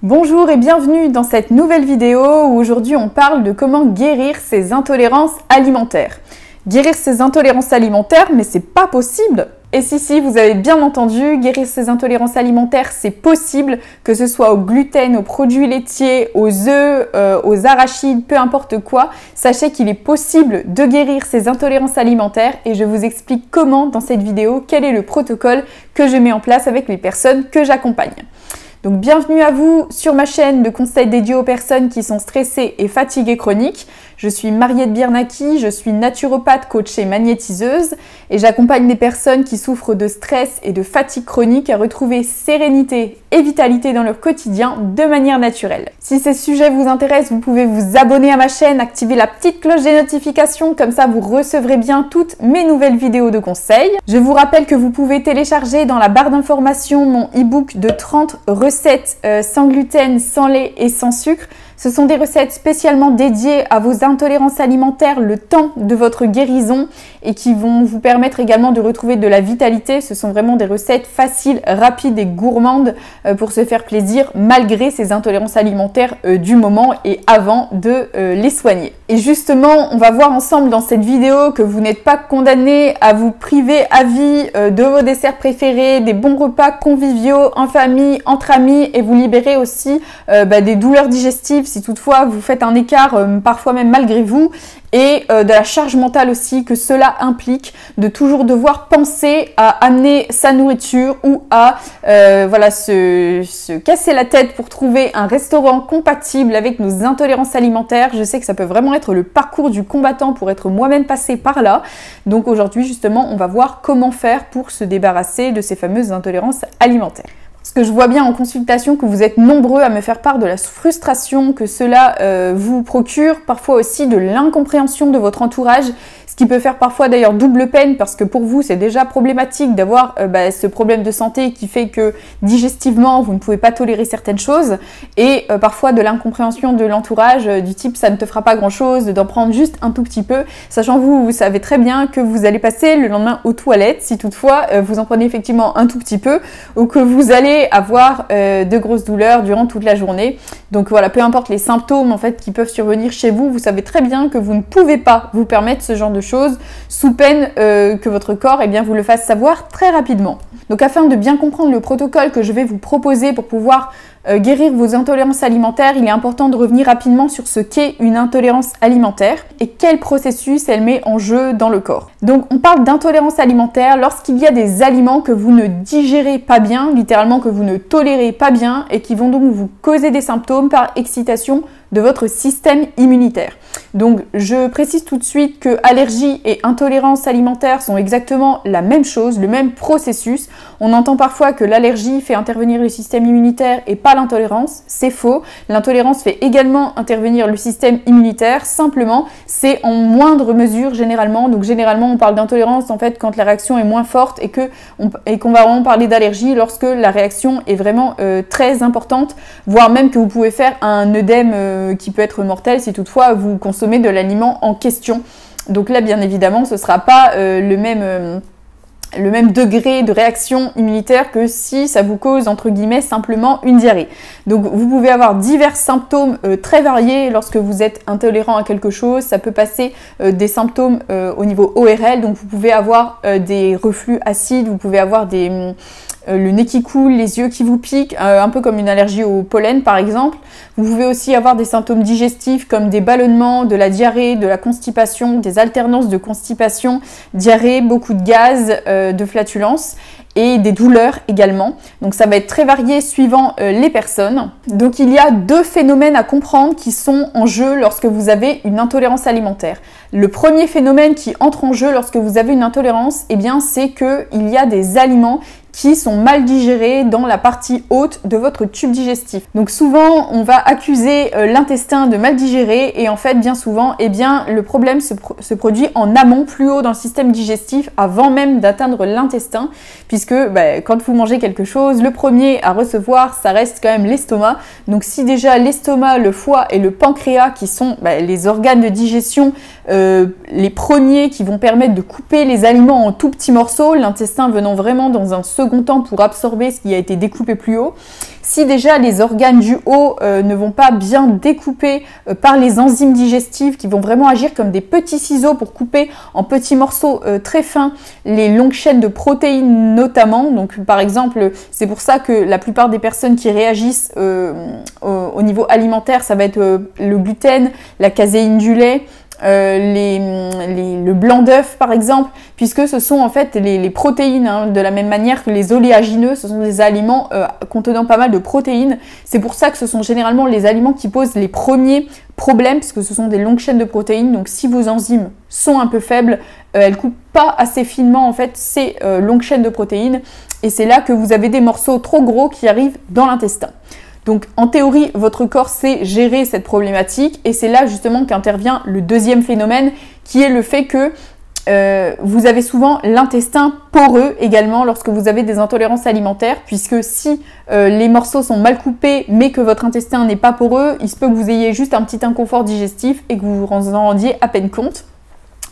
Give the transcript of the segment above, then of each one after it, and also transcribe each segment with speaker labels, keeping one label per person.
Speaker 1: Bonjour et bienvenue dans cette nouvelle vidéo où aujourd'hui on parle de comment guérir ses intolérances alimentaires. Guérir ses intolérances alimentaires, mais c'est pas possible! Et si, vous avez bien entendu, guérir ses intolérances alimentaires, c'est possible, que ce soit au gluten, aux produits laitiers, aux œufs, aux arachides, peu importe quoi. Sachez qu'il est possible de guérir ses intolérances alimentaires et je vous explique comment dans cette vidéo, quel est le protocole que je mets en place avec les personnes que j'accompagne. Donc bienvenue à vous sur ma chaîne de conseils dédiés aux personnes qui sont stressées et fatiguées chroniques. Je suis Mariette Biernacki, je suis naturopathe, coach et magnétiseuse et j'accompagne les personnes qui souffrent de stress et de fatigue chronique à retrouver sérénité et vitalité dans leur quotidien de manière naturelle. Si ces sujets vous intéressent, vous pouvez vous abonner à ma chaîne, activer la petite cloche des notifications, comme ça vous recevrez bien toutes mes nouvelles vidéos de conseils. Je vous rappelle que vous pouvez télécharger dans la barre d'informations mon e-book de 30 recettes sans gluten, sans lait et sans sucre. Ce sont des recettes spécialement dédiées à vos intolérances alimentaires le temps de votre guérison et qui vont vous permettre également de retrouver de la vitalité. Ce sont vraiment des recettes faciles, rapides et gourmandes pour se faire plaisir malgré ces intolérances alimentaires du moment et avant de les soigner. Et justement, on va voir ensemble dans cette vidéo que vous n'êtes pas condamné à vous priver à vie de vos desserts préférés, des bons repas conviviaux en famille, entre amis et vous libérer aussi des douleurs digestives si toutefois vous faites un écart, parfois même malgré vous, et de la charge mentale aussi que cela implique de toujours devoir penser à amener sa nourriture ou à se casser la tête pour trouver un restaurant compatible avec nos intolérances alimentaires. Je sais que ça peut vraiment être le parcours du combattant pour être moi-même passée par là. Donc aujourd'hui justement on va voir comment faire pour se débarrasser de ces fameuses intolérances alimentaires. Parce que je vois bien en consultation que vous êtes nombreux à me faire part de la frustration que cela vous procure, parfois aussi de l'incompréhension de votre entourage, ce qui peut faire parfois d'ailleurs double peine parce que pour vous c'est déjà problématique d'avoir ce problème de santé qui fait que digestivement vous ne pouvez pas tolérer certaines choses et parfois de l'incompréhension de l'entourage du type ça ne te fera pas grand chose d'en prendre juste un tout petit peu, sachant vous savez très bien que vous allez passer le lendemain aux toilettes si toutefois vous en prenez effectivement un tout petit peu ou que vous allez avoir de grosses douleurs durant toute la journée. Donc voilà, peu importe les symptômes en fait qui peuvent survenir chez vous, vous savez très bien que vous ne pouvez pas vous permettre ce genre de choses sous peine que votre corps vous le fasse savoir très rapidement. Donc afin de bien comprendre le protocole que je vais vous proposer pour pouvoir guérir vos intolérances alimentaires, il est important de revenir rapidement sur ce qu'est une intolérance alimentaire et quel processus elle met en jeu dans le corps. Donc on parle d'intolérance alimentaire lorsqu'il y a des aliments que vous ne digérez pas bien, littéralement que vous ne tolérez pas bien et qui vont donc vous causer des symptômes par excitation de votre système immunitaire. Donc je précise tout de suite que allergie et intolérance alimentaire sont exactement la même chose, le même processus. On entend parfois que l'allergie fait intervenir le système immunitaire et pas l'intolérance, c'est faux. L'intolérance fait également intervenir le système immunitaire, simplement c'est en moindre mesure généralement. Donc généralement on parle d'intolérance en fait quand la réaction est moins forte et qu'on va vraiment parler d'allergie lorsque la réaction est vraiment très importante, voire même que vous pouvez faire un œdème qui peut être mortel si toutefois vous consommez de l'aliment en question. Donc là bien évidemment ce ne sera pas le même degré de réaction immunitaire que si ça vous cause entre guillemets simplement une diarrhée. Donc vous pouvez avoir divers symptômes très variés lorsque vous êtes intolérant à quelque chose. Ça peut passer des symptômes au niveau ORL, donc vous pouvez avoir des reflux acides, vous pouvez avoir le nez qui coule, les yeux qui vous piquent, un peu comme une allergie au pollen par exemple. Vous pouvez aussi avoir des symptômes digestifs comme des ballonnements, de la diarrhée, de la constipation, des alternances de constipation, diarrhée, beaucoup de gaz, de flatulence et des douleurs également. Donc ça va être très varié suivant les personnes. Donc il y a deux phénomènes à comprendre qui sont en jeu lorsque vous avez une intolérance alimentaire. Le premier phénomène qui entre en jeu lorsque vous avez une intolérance, c'est qu'il y a des aliments qui sont mal digérés dans la partie haute de votre tube digestif. Donc souvent, on va accuser l'intestin de mal digérer et en fait, bien souvent, le problème se produit en amont, plus haut dans le système digestif, avant même d'atteindre l'intestin, puisque quand vous mangez quelque chose, le premier à recevoir, ça reste quand même l'estomac. Donc si déjà l'estomac, le foie et le pancréas, qui sont les organes de digestion, les premiers qui vont permettre de couper les aliments en tout petits morceaux, l'intestin venant vraiment dans un second temps pour absorber ce qui a été découpé plus haut. Si déjà les organes du haut ne vont pas bien découper par les enzymes digestives qui vont vraiment agir comme des petits ciseaux pour couper en petits morceaux très fins les longues chaînes de protéines notamment. Donc par exemple, c'est pour ça que la plupart des personnes qui réagissent au niveau alimentaire, ça va être le gluten, la caséine du lait, le blanc d'œuf par exemple, puisque ce sont en fait les protéines, hein, de la même manière que les oléagineux, ce sont des aliments contenant pas mal de protéines. C'est pour ça que ce sont généralement les aliments qui posent les premiers problèmes, puisque ce sont des longues chaînes de protéines. Donc si vos enzymes sont un peu faibles, elles coupent pas assez finement en fait ces longues chaînes de protéines, et c'est là que vous avez des morceaux trop gros qui arrivent dans l'intestin. Donc en théorie, votre corps sait gérer cette problématique, et c'est là justement qu'intervient le deuxième phénomène, qui est le fait que vous avez souvent l'intestin poreux également lorsque vous avez des intolérances alimentaires, puisque si les morceaux sont mal coupés mais que votre intestin n'est pas poreux, il se peut que vous ayez juste un petit inconfort digestif et que vous vous en rendiez à peine compte.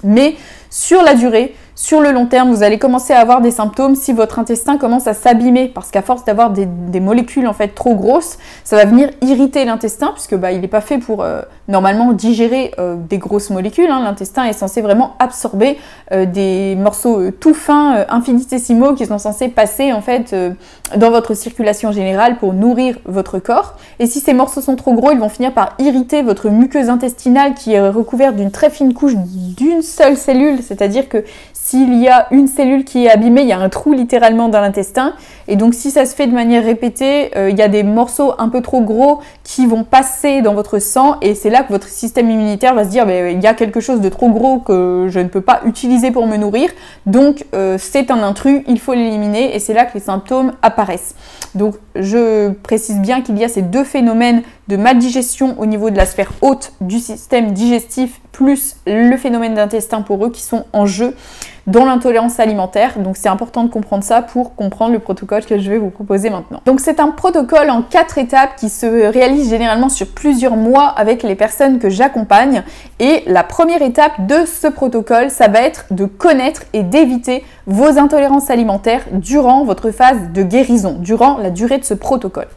Speaker 1: Mais sur la durée, sur le long terme, vous allez commencer à avoir des symptômes si votre intestin commence à s'abîmer, parce qu'à force d'avoir des molécules en fait trop grosses, ça va venir irriter l'intestin, puisque il n'est pas fait pour normalement digérer des grosses molécules. Hein. L'intestin est censé vraiment absorber des morceaux tout fins, infinitésimaux, qui sont censés passer en fait dans votre circulation générale pour nourrir votre corps. Et si ces morceaux sont trop gros, ils vont finir par irriter votre muqueuse intestinale, qui est recouverte d'une très fine couche d'une seule cellule, c'est-à-dire que s'il y a une cellule qui est abîmée, il y a un trou littéralement dans l'intestin. Et donc si ça se fait de manière répétée, il y a des morceaux un peu trop gros qui vont passer dans votre sang, et c'est là que votre système immunitaire va se dire il y a quelque chose de trop gros que je ne peux pas utiliser pour me nourrir, donc c'est un intrus, il faut l'éliminer, et c'est là que les symptômes apparaissent. Donc je précise bien qu'il y a ces deux phénomènes de maldigestion au niveau de la sphère haute du système digestif, plus le phénomène d'intestin poreux qui sont en jeu dans l'intolérance alimentaire. Donc c'est important de comprendre ça pour comprendre le protocole que je vais vous proposer maintenant. Donc c'est un protocole en 4 étapes qui se réalise généralement sur plusieurs mois avec les personnes que j'accompagne. Et la première étape de ce protocole, ça va être de connaître et d'éviter vos intolérances alimentaires durant votre phase de guérison, durant la durée de ce protocole.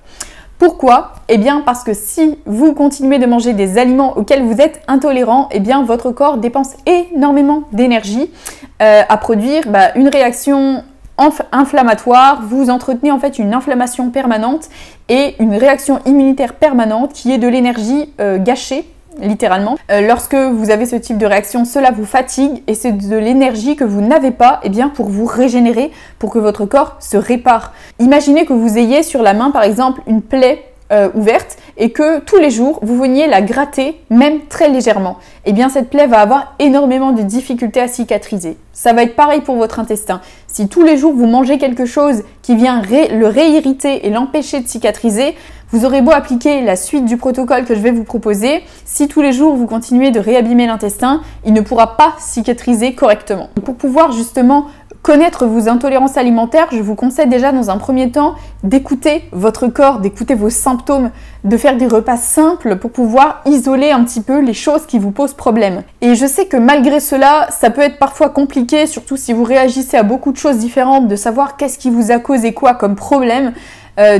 Speaker 1: Pourquoi? Eh bien parce que si vous continuez de manger des aliments auxquels vous êtes intolérant, eh bien votre corps dépense énormément d'énergie à produire une réaction inflammatoire. Vous entretenez en fait une inflammation permanente et une réaction immunitaire permanente qui est de l'énergie gâchée, littéralement. Lorsque vous avez ce type de réaction, cela vous fatigue, et c'est de l'énergie que vous n'avez pas pour vous régénérer, pour que votre corps se répare. Imaginez que vous ayez sur la main par exemple une plaie ouverte, et que tous les jours vous veniez la gratter, même très légèrement. Eh bien cette plaie va avoir énormément de difficultés à cicatriser. Ça va être pareil pour votre intestin. Si tous les jours vous mangez quelque chose qui vient le réirriter et l'empêcher de cicatriser, vous aurez beau appliquer la suite du protocole que je vais vous proposer, si tous les jours vous continuez de réabîmer l'intestin, il ne pourra pas cicatriser correctement. Pour pouvoir justement connaître vos intolérances alimentaires, je vous conseille déjà dans un premier temps d'écouter votre corps, d'écouter vos symptômes, de faire des repas simples pour pouvoir isoler un petit peu les choses qui vous posent problème. Et je sais que malgré cela, ça peut être parfois compliqué, surtout si vous réagissez à beaucoup de choses différentes, de savoir qu'est-ce qui vous a causé quoi comme problème.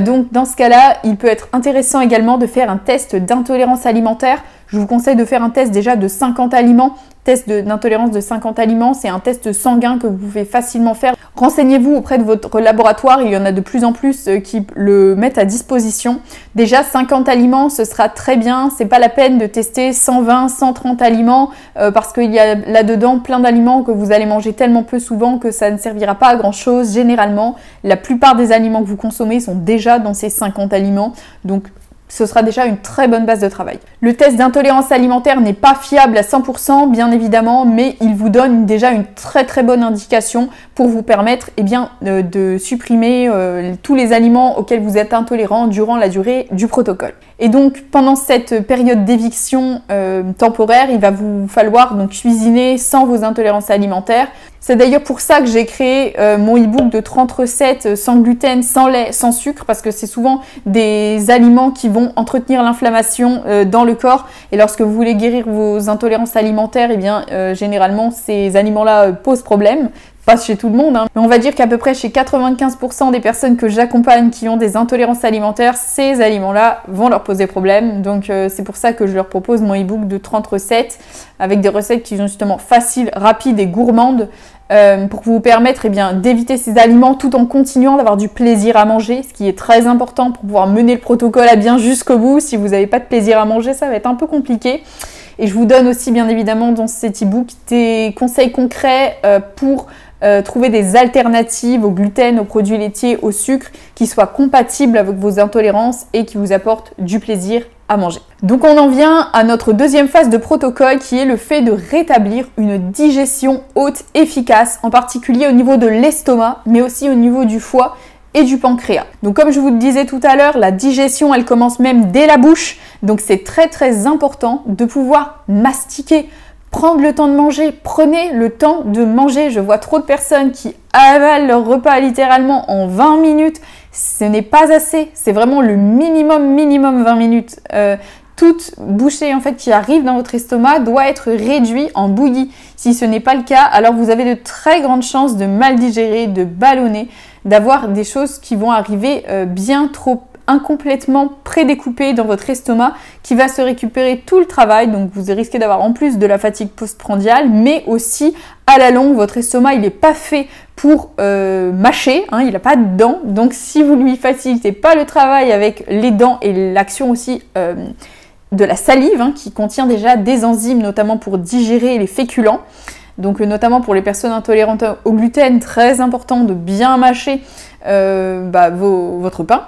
Speaker 1: Donc dans ce cas-là, il peut être intéressant également de faire un test d'intolérance alimentaire. Je vous conseille de faire un test déjà de 50 aliments. Test d'intolérance de 50 aliments, c'est un test sanguin que vous pouvez facilement faire. Renseignez-vous auprès de votre laboratoire, il y en a de plus en plus qui le mettent à disposition. Déjà 50 aliments, ce sera très bien, c'est pas la peine de tester 120, 130 aliments parce qu'il y a là-dedans plein d'aliments que vous allez manger tellement peu souvent que ça ne servira pas à grand chose. Généralement, la plupart des aliments que vous consommez sont déjà dans ces 50 aliments, donc ce sera déjà une très bonne base de travail. Le test d'intolérance alimentaire n'est pas fiable à 100% bien évidemment, mais il vous donne déjà une très bonne indication pour vous permettre de supprimer tous les aliments auxquels vous êtes intolérant durant la durée du protocole. Et donc pendant cette période d'éviction temporaire, il va vous falloir donc cuisiner sans vos intolérances alimentaires. C'est d'ailleurs pour ça que j'ai créé mon e-book de 30 recettes sans gluten, sans lait, sans sucre, parce que c'est souvent des aliments qui vont entretenir l'inflammation dans le corps. Et lorsque vous voulez guérir vos intolérances alimentaires, généralement ces aliments-là posent problème. pas chez tout le monde, hein, mais on va dire qu'à peu près chez 95% des personnes que j'accompagne qui ont des intolérances alimentaires, ces aliments-là vont leur poser problème. Donc c'est pour ça que je leur propose mon e-book de 30 recettes avec des recettes qui sont justement faciles, rapides et gourmandes pour vous permettre d'éviter ces aliments tout en continuant d'avoir du plaisir à manger, ce qui est très important pour pouvoir mener le protocole à bien jusqu'au bout. Si vous n'avez pas de plaisir à manger, ça va être un peu compliqué. Et je vous donne aussi bien évidemment dans cet e-book des conseils concrets pour trouver des alternatives au gluten, aux produits laitiers, au sucre qui soient compatibles avec vos intolérances et qui vous apportent du plaisir à manger. Donc on en vient à notre deuxième phase de protocole qui est le fait de rétablir une digestion haute efficace, en particulier au niveau de l'estomac, mais aussi au niveau du foie et du pancréas. Donc comme je vous le disais tout à l'heure, la digestion elle commence même dès la bouche, donc c'est très important de pouvoir mastiquer, prendre le temps de manger, prenez le temps de manger. Je vois trop de personnes qui avalent leur repas littéralement en 20 minutes, ce n'est pas assez, c'est vraiment le minimum 20 minutes. Toute bouchée en fait qui arrive dans votre estomac doit être réduite en bouillie. Si ce n'est pas le cas, alors vous avez de très grandes chances de mal digérer, de ballonner, d'avoir des choses qui vont arriver bien trop incomplètement prédécoupées dans votre estomac qui va se récupérer tout le travail. Donc vous risquez d'avoir en plus de la fatigue postprandiale, mais aussi à la longue, votre estomac il n'est pas fait pour mâcher, hein, il n'a pas de dents. Donc si vous lui facilitez pas le travail avec les dents et l'action aussi de la salive, hein, qui contient déjà des enzymes, notamment pour digérer les féculents. Donc notamment pour les personnes intolérantes au gluten, très important de bien mâcher votre pain.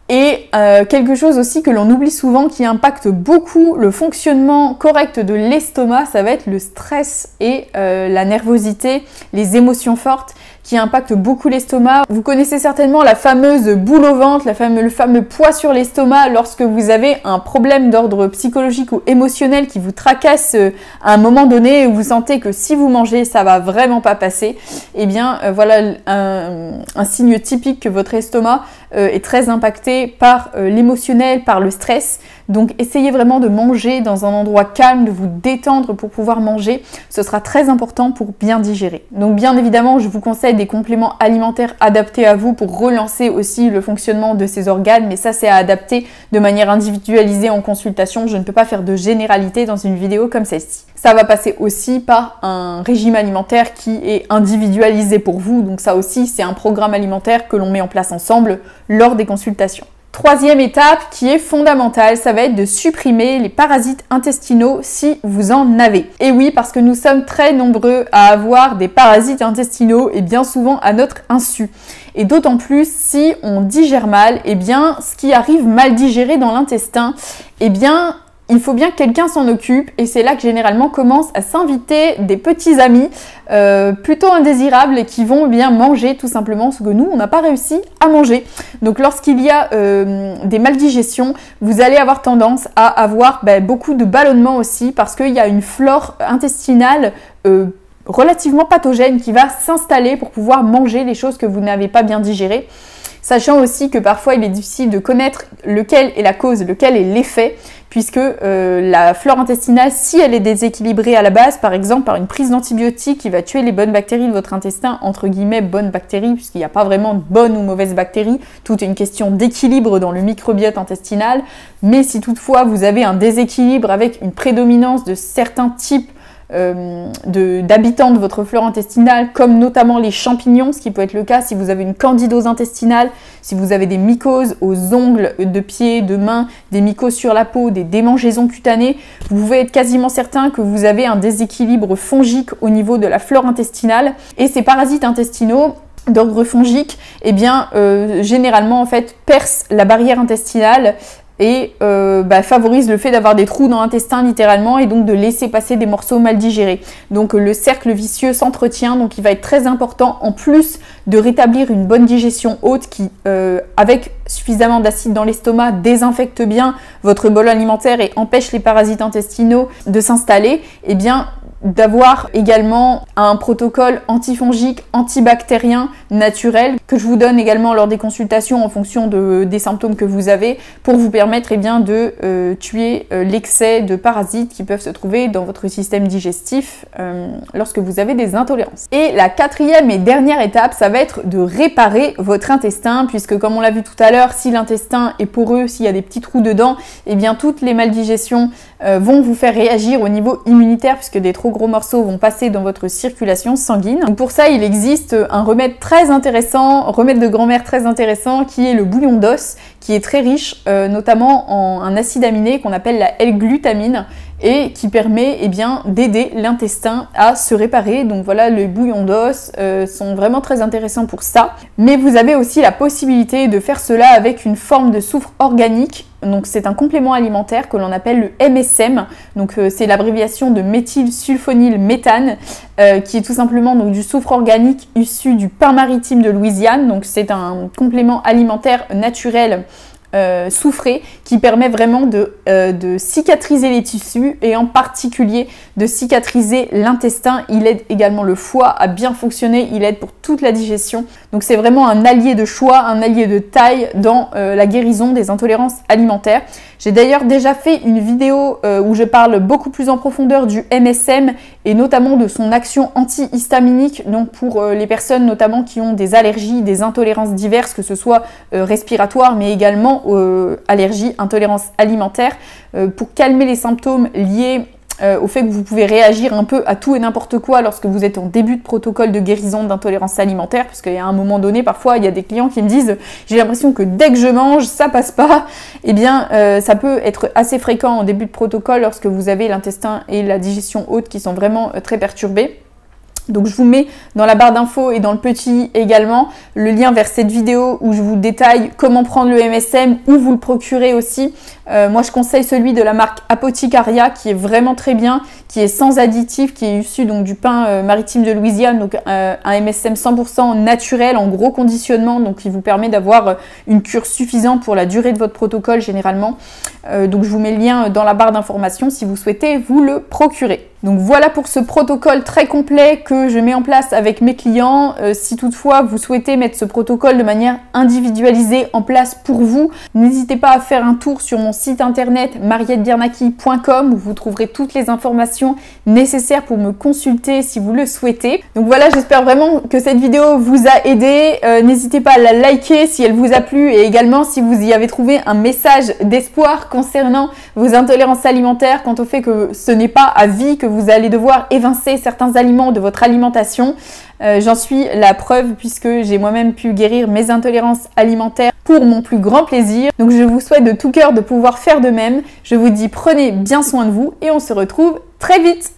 Speaker 1: Et quelque chose aussi que l'on oublie souvent qui impacte beaucoup le fonctionnement correct de l'estomac, ça va être le stress et la nervosité, les émotions fortes qui impactent beaucoup l'estomac. Vous connaissez certainement la fameuse boule au ventre, le fameux poids sur l'estomac lorsque vous avez un problème d'ordre psychologique ou émotionnel qui vous tracasse à un moment donné où vous sentez que si vous mangez, ça va vraiment pas passer. Eh bien, voilà un signe typique que votre estomac est très impacté par l'émotionnel, par le stress. Donc essayez vraiment de manger dans un endroit calme, de vous détendre pour pouvoir manger. Ce sera très important pour bien digérer. Donc bien évidemment, je vous conseille des compléments alimentaires adaptés à vous pour relancer aussi le fonctionnement de ces organes. Mais ça, c'est à adapter de manière individualisée en consultation. Je ne peux pas faire de généralité dans une vidéo comme celle-ci. Ça va passer aussi par un régime alimentaire qui est individualisé pour vous. Donc ça aussi, c'est un programme alimentaire que l'on met en place ensemble lors des consultations. Troisième étape qui est fondamentale, ça va être de supprimer les parasites intestinaux si vous en avez. Et oui, parce que nous sommes très nombreux à avoir des parasites intestinaux et bien souvent à notre insu. Et d'autant plus si on digère mal, eh bien ce qui arrive mal digéré dans l'intestin, eh bien il faut bien que quelqu'un s'en occupe et c'est là que généralement commencent à s'inviter des petits amis plutôt indésirables et qui vont bien manger tout simplement ce que nous on n'a pas réussi à manger. Donc lorsqu'il y a des maldigestions, vous allez avoir tendance à avoir beaucoup de ballonnements aussi parce qu'il y a une flore intestinale relativement pathogène qui va s'installer pour pouvoir manger les choses que vous n'avez pas bien digérées. Sachant aussi que parfois il est difficile de connaître lequel est la cause, lequel est l'effet, puisque la flore intestinale, si elle est déséquilibrée à la base, par exemple par une prise d'antibiotiques qui va tuer les bonnes bactéries de votre intestin, entre guillemets bonnes bactéries, puisqu'il n'y a pas vraiment de bonnes ou mauvaises bactéries, tout est une question d'équilibre dans le microbiote intestinal, mais si toutefois vous avez un déséquilibre avec une prédominance de certains types d'habitants de votre flore intestinale, comme notamment les champignons, ce qui peut être le cas si vous avez une candidose intestinale, si vous avez des mycoses aux ongles de pieds, de mains, des mycoses sur la peau, des démangeaisons cutanées, vous pouvez être quasiment certain que vous avez un déséquilibre fongique au niveau de la flore intestinale. Et ces parasites intestinaux d'ordre fongique, eh bien, généralement en fait percent la barrière intestinale et favorise le fait d'avoir des trous dans l'intestin littéralement et donc de laisser passer des morceaux mal digérés. Donc le cercle vicieux s'entretient, donc il va être très important en plus de rétablir une bonne digestion haute qui, avec suffisamment d'acide dans l'estomac, désinfecte bien votre bol alimentaire et empêche les parasites intestinaux de s'installer. Eh bien, d'avoir également un protocole antifongique, antibactérien, naturel, que je vous donne également lors des consultations en fonction des symptômes que vous avez, pour vous permettre de tuer l'excès de parasites qui peuvent se trouver dans votre système digestif lorsque vous avez des intolérances. Et la quatrième et dernière étape, ça va être de réparer votre intestin, puisque comme on l'a vu tout à l'heure, si l'intestin est poreux, s'il y a des petits trous dedans, eh bien toutes les maldigestions vont vous faire réagir au niveau immunitaire, puisque des trop gros morceaux vont passer dans votre circulation sanguine. Donc pour ça, il existe un remède très intéressant, remède de grand-mère très intéressant, qui est le bouillon d'os, qui est très riche, notamment en un acide aminé qu'on appelle la L-glutamine, et qui permet d'aider l'intestin à se réparer. Donc voilà, les bouillons d'os sont vraiment très intéressants pour ça. Mais vous avez aussi la possibilité de faire cela avec une forme de soufre organique. Donc c'est un complément alimentaire que l'on appelle le MSM. Donc c'est l'abréviation de méthylsulfonylméthane, qui est tout simplement donc, du soufre organique issu du pain maritime de Louisiane. Donc c'est un complément alimentaire naturel soufré qui permet vraiment de cicatriser les tissus et en particulier de cicatriser l'intestin. Il aide également le foie à bien fonctionner, il aide pour toute la digestion. Donc c'est vraiment un allié de choix, un allié de taille dans la guérison des intolérances alimentaires. J'ai d'ailleurs déjà fait une vidéo où je parle beaucoup plus en profondeur du MSM et notamment de son action antihistaminique, donc pour les personnes notamment qui ont des allergies, des intolérances diverses, que ce soit respiratoires mais également allergies, intolérances alimentaires, pour calmer les symptômes liés au fait que vous pouvez réagir un peu à tout et n'importe quoi lorsque vous êtes en début de protocole de guérison d'intolérance alimentaire, parce qu'à un moment donné, parfois, il y a des clients qui me disent « j'ai l'impression que dès que je mange, ça passe pas ». Eh bien, ça peut être assez fréquent en début de protocole lorsque vous avez l'intestin et la digestion haute qui sont vraiment très perturbés. Donc je vous mets dans la barre d'infos et dans le petit également le lien vers cette vidéo où je vous détaille comment prendre le MSM, où vous le procurez aussi. Moi je conseille celui de la marque Apothecaria qui est vraiment très bien, qui est sans additifs, qui est issu donc du pain maritime de Louisiane, donc un MSM 100% naturel en gros conditionnement, donc qui vous permet d'avoir une cure suffisante pour la durée de votre protocole généralement. Donc je vous mets le lien dans la barre d'informations si vous souhaitez vous le procurer. Donc voilà pour ce protocole très complet que je mets en place avec mes clients. Si toutefois vous souhaitez mettre ce protocole de manière individualisée en place pour vous, n'hésitez pas à faire un tour sur mon site internet mariettebiernacki.com où vous trouverez toutes les informations nécessaires pour me consulter si vous le souhaitez. Donc voilà, j'espère vraiment que cette vidéo vous a aidé. N'hésitez pas à la liker si elle vous a plu et également si vous y avez trouvé un message d'espoir concernant vos intolérances alimentaires, quant au fait que ce n'est pas à vie que vous allez devoir évincer certains aliments de votre alimentation. J'en suis la preuve puisque j'ai moi-même pu guérir mes intolérances alimentaires pour mon plus grand plaisir. Donc je vous souhaite de tout cœur de pouvoir faire de même. Je vous dis prenez bien soin de vous et on se retrouve très vite.